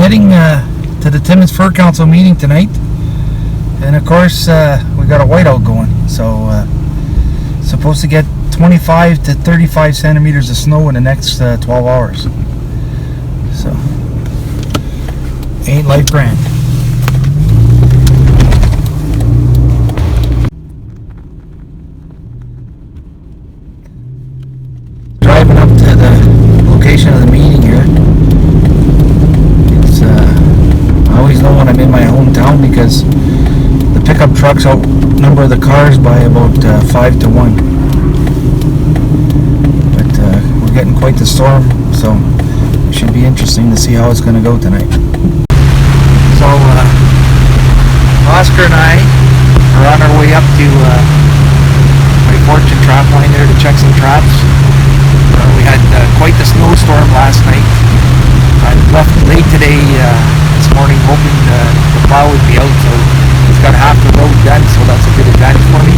heading to the Timmins Fur Council meeting tonight, and of course we got a whiteout going, so supposed to get 25 to 35 centimeters of snow in the next 12 hours. So ain't life grand. Driving up to the location of the meeting here. I always know when I'm in my hometown because the pickup trucks outnumber the cars by about 5 to 1. But we're getting quite the storm, so it should be interesting to see how it's going to go tonight. So Oscar and I are on our way up to my Fortune trap line there to check some traps. We had quite the snowstorm last night. I left late today this morning hoping the plow would be out, so it's got half the road done, so that's a good advantage for me.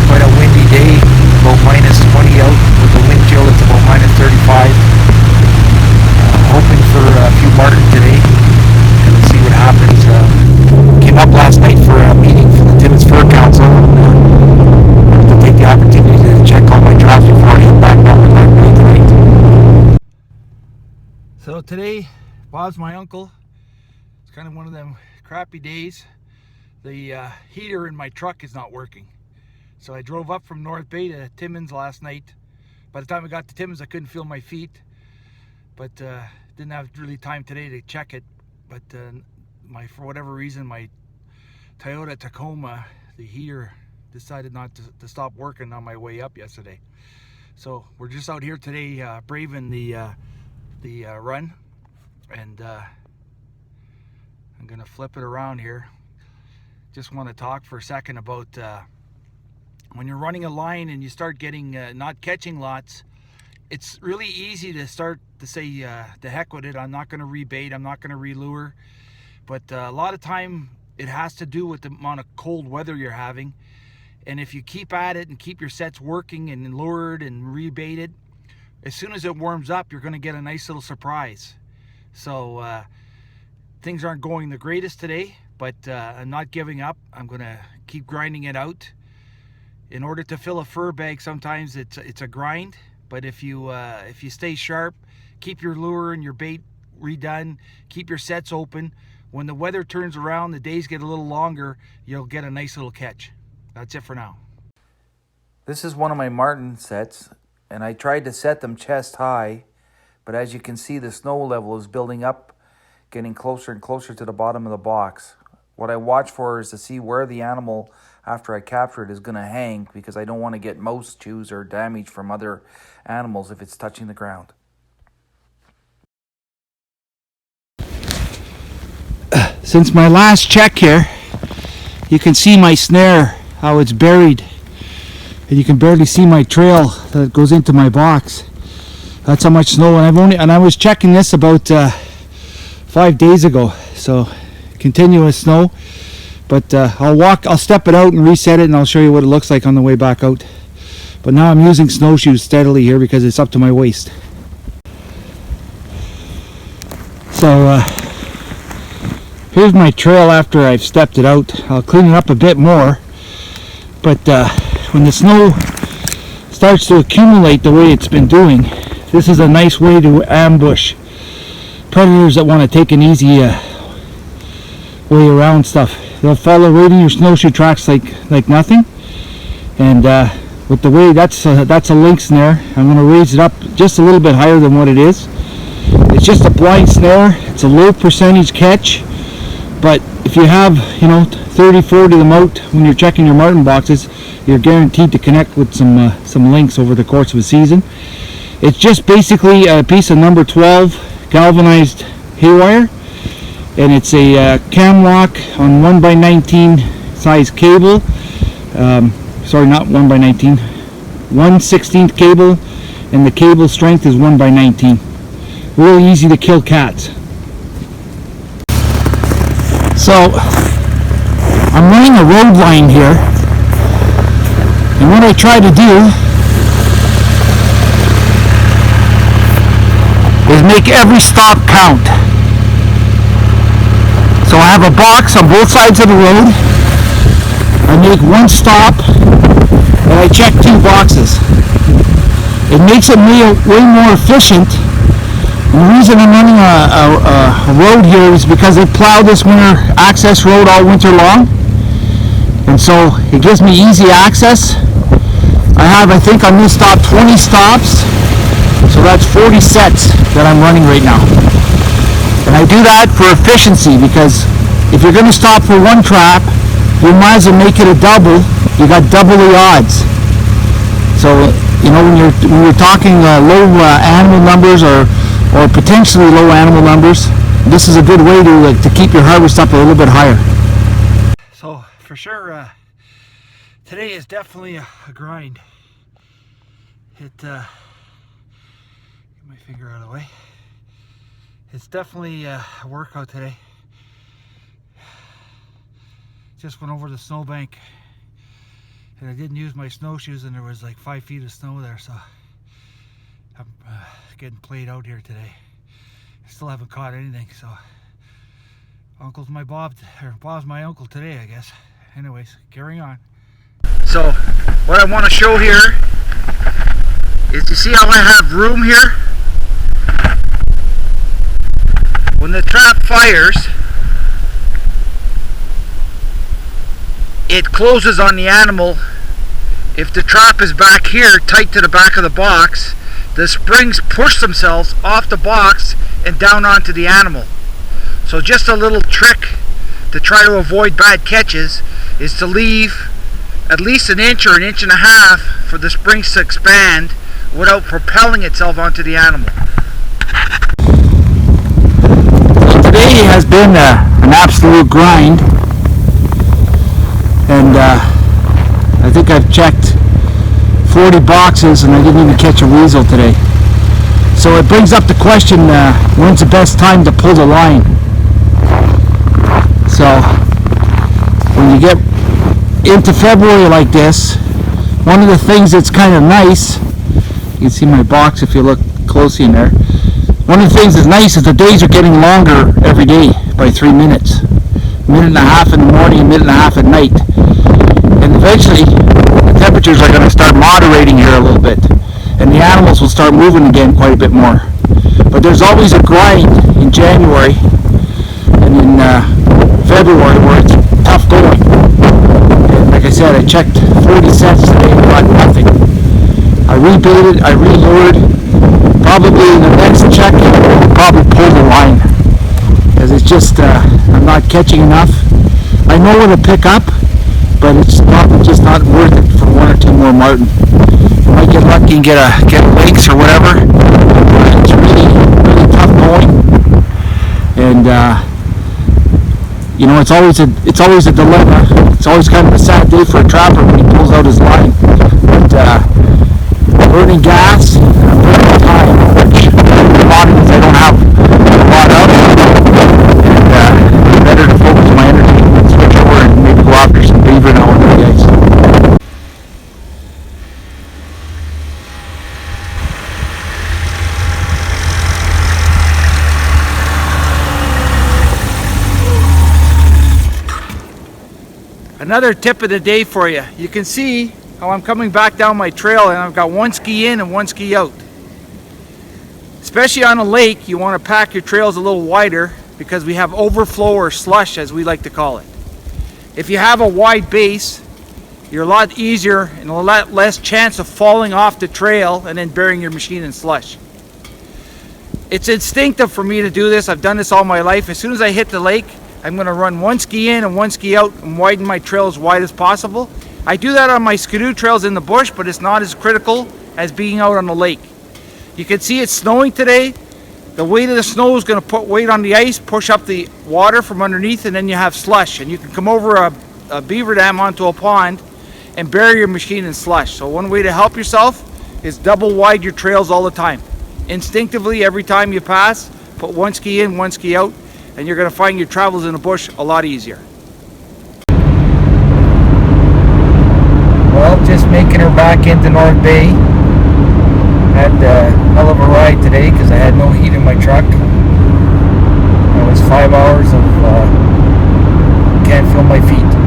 Quite a windy day, about minus 20 out. With the wind chill it's about minus 35. Hoping for a few martin today, and we'll see what happens. Came up last night for a meeting for the Timmins Fur Council, and to take the opportunity to check all my traps before I head back down to my way tonight. So today, Bob's my uncle. It's kind of one of them crappy days. The heater in my truck is not working. So I drove up from North Bay to Timmins last night. By the time I got to Timmins, I couldn't feel my feet. But didn't have really time today to check it. But for whatever reason, my Toyota Tacoma, the heater decided not to stop working on my way up yesterday. So we're just out here today braving the run, and I'm gonna flip it around here. Just want to talk for a second about when you're running a line and you start getting not catching lots. It's really easy to start to say to heck with it, I'm not going to rebait, I'm not going to relure. But a lot of time it has to do with the amount of cold weather you're having. And if you keep at it and keep your sets working and lured and rebaited, as soon as it warms up, you're going to get a nice little surprise. So things aren't going the greatest today, but I'm not giving up. I'm going to keep grinding it out. In order to fill a fur bag, sometimes it's a grind. But if you stay sharp, keep your lure and your bait redone, keep your sets open, when the weather turns around, the days get a little longer, you'll get a nice little catch. That's it for now. This is one of my marten sets, and I tried to set them chest high, but as you can see, the snow level is building up, getting closer and closer to the bottom of the box. What I watch for is to see where the animal, after I capture it, is going to hang, because I don't want to get mouse chews or damage from other animals if it's touching the ground. Since my last check here, you can see my snare, how it's buried, and you can barely see my trail that goes into my box. That's how much snow, and I was checking this about 5 days ago, so continuous snow. But I'll step it out and reset it, and I'll show you what it looks like on the way back out. But now I'm using snowshoes steadily here because it's up to my waist. So here's my trail after I've stepped it out. I'll clean it up a bit more, but when the snow starts to accumulate the way it's been doing, this is a nice way to ambush predators that want to take an easy way around stuff. They'll follow right in your snowshoe tracks like nothing. And with the way that's a link snare, I'm going to raise it up just a little bit higher than what it is. It's just a blind snare. It's a low percentage catch, but if you have 30-40 of them out when you're checking your marten boxes, you're guaranteed to connect with some links over the course of a season. It's just basically a piece of number 12 galvanized haywire, and it's a cam lock on 1x19 size cable. Sorry, not 1x19, 1/16 cable, and the cable strength is 1x19. Really easy to kill cats. So I'm running a road line here, and what I try to do is make every stop count. So I have a box on both sides of the road. I make one stop and I check 2 boxes. It makes it way more efficient. And the reason I'm running a road here is because they plow this winter access road all winter long. And so it gives me easy access. I think on this stop 20 stops. So that's 40 sets that I'm running right now. And I do that for efficiency because if you're going to stop for one trap, you might as well make it a double. You got double the odds. So, you know, when you're talking low animal numbers or potentially low animal numbers, this is a good way to keep your harvest up a little bit higher. So for sure, today is definitely a grind. Get my finger out of the way. It's definitely a workout today. Just went over the snowbank and I didn't use my snowshoes and there was like 5 feet of snow there, so I'm getting played out here today. I still haven't caught anything, so Bob's my uncle today, I guess. Anyways, carrying on. So what I want to show here is, you see how I have room here? When the trap fires, it closes on the animal. If the trap is back here, tight to the back of the box, the springs push themselves off the box and down onto the animal. So just a little trick to try to avoid bad catches is to leave at least an inch or an inch and a half for the springs to expand without propelling itself onto the animal. Today has been an absolute grind, and I think I've checked 40 boxes and I didn't even catch a weasel today. So it brings up the question, when's the best time to pull the line? So when you get into February like this, one of the things that's kind of nice, you can see my box if you look closely in there, one of the things that's nice is the days are getting longer every day by 3 minutes. A minute and a half in the morning, a minute and a half at night. And eventually the temperatures are going to start moderating here a little bit and the animals will start moving again quite a bit more. But there's always a grind in January and in February where it's tough going. And like I said, I checked 40 cents today and got nothing. I rebaited, I relured. Probably in the next check I'll probably pull the line because it's just I'm not catching enough. I know where to pick up, but it's just not worth it for 1 or 2 more marten. I might get lucky and get a lynx or whatever. It's really tough going, and you know, it's always a dilemma. It's always kind of a sad day for a trapper when he pulls out his line. But I'm burning gas, I'm burning time, which commodities I don't have a lot of, and it's better to focus my energy and switch over and maybe go after some beaver now on the ice. Another tip of the day for you. You can see how I'm coming back down my trail and I've got one ski in and one ski out. Especially on a lake, you want to pack your trails a little wider because we have overflow or slush, as we like to call it. If you have a wide base, you're a lot easier and a lot less chance of falling off the trail and then burying your machine in slush. It's instinctive for me to do this. I've done this all my life. As soon as I hit the lake, I'm going to run one ski in and one ski out and widen my trail as wide as possible. I do that on my skidoo trails in the bush, but it's not as critical as being out on the lake. You can see it's snowing today. The weight of the snow is going to put weight on the ice, push up the water from underneath, and then you have slush. And you can come over a beaver dam onto a pond and bury your machine in slush. So one way to help yourself is double wide your trails all the time. Instinctively, every time you pass, put one ski in, one ski out, and you're going to find your travels in the bush a lot easier. Well, just making her back into North Bay. had a hell of a ride today because I had no heat in my truck. It was 5 hours of can't feel my feet.